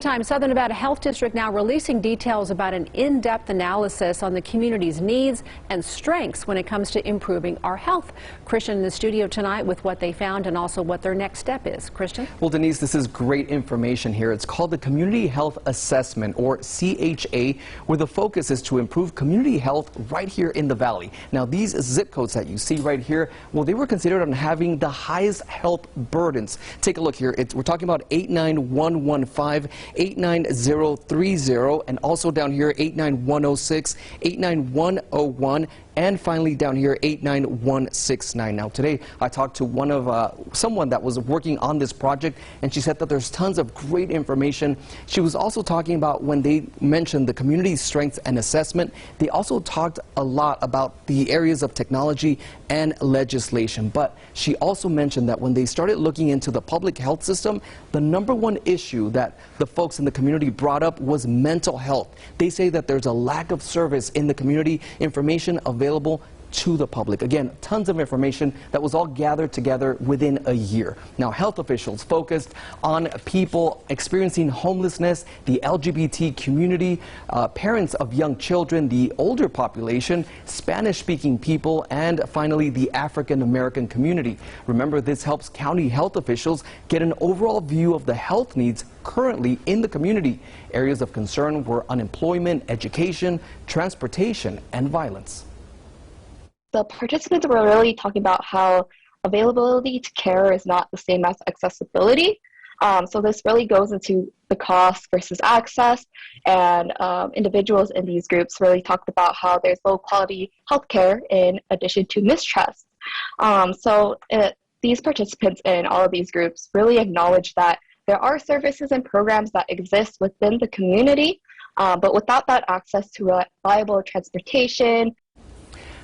Southern Nevada Health District now releasing details about an in-depth analysis on the community's needs and strengths when it comes to improving our health. Christian in the studio tonight with what they found and also what their next step is. Christian? Well, Denise, this is great information here. It's called the Community Health Assessment, or CHA, where the focus is to improve community health right here in the Valley. Now, these zip codes that you see right here, well, they were considered on having the highest health burdens. Take a look here. We're talking about 89115. 89030, and also down here 89106, 89101, and finally down here 89169. Now today I talked to someone that was working on this project, and she said that there's tons of great information. She was also talking about, when they mentioned the community strengths and assessment, they also talked a lot about the areas of technology and legislation. But she also mentioned that when they started looking into the public health system, the #1 issue that the folks in the community brought up was mental health. They say that there's a lack of service in the community, information available to the public. Again, tons of information that was all gathered together within a year. Now, health officials focused on people experiencing homelessness, the LGBT community, parents of young children, the older population, Spanish-speaking people, and finally the African American community. Remember, this helps county health officials get an overall view of the health needs currently in the community. Areas of concern were unemployment, education, transportation, and violence. The participants were really talking about how availability to care is not the same as accessibility. So this really goes into the cost versus access, and individuals in these groups really talked about how there's low quality healthcare in addition to mistrust. These participants in all of these groups really acknowledge that there are services and programs that exist within the community, but without that access to reliable transportation.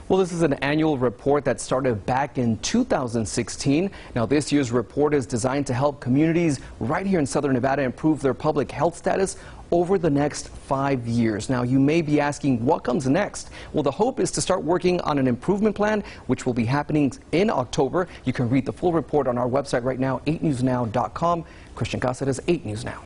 Well, this is an annual report that started back in 2016. Now, this year's report is designed to help communities right here in Southern Nevada improve their public health status over the next 5 years. Now, you may be asking, what comes next? Well, the hope is to start working on an improvement plan, which will be happening in October. You can read the full report on our website right now, 8newsnow.com. Christian Caceres, 8 News Now.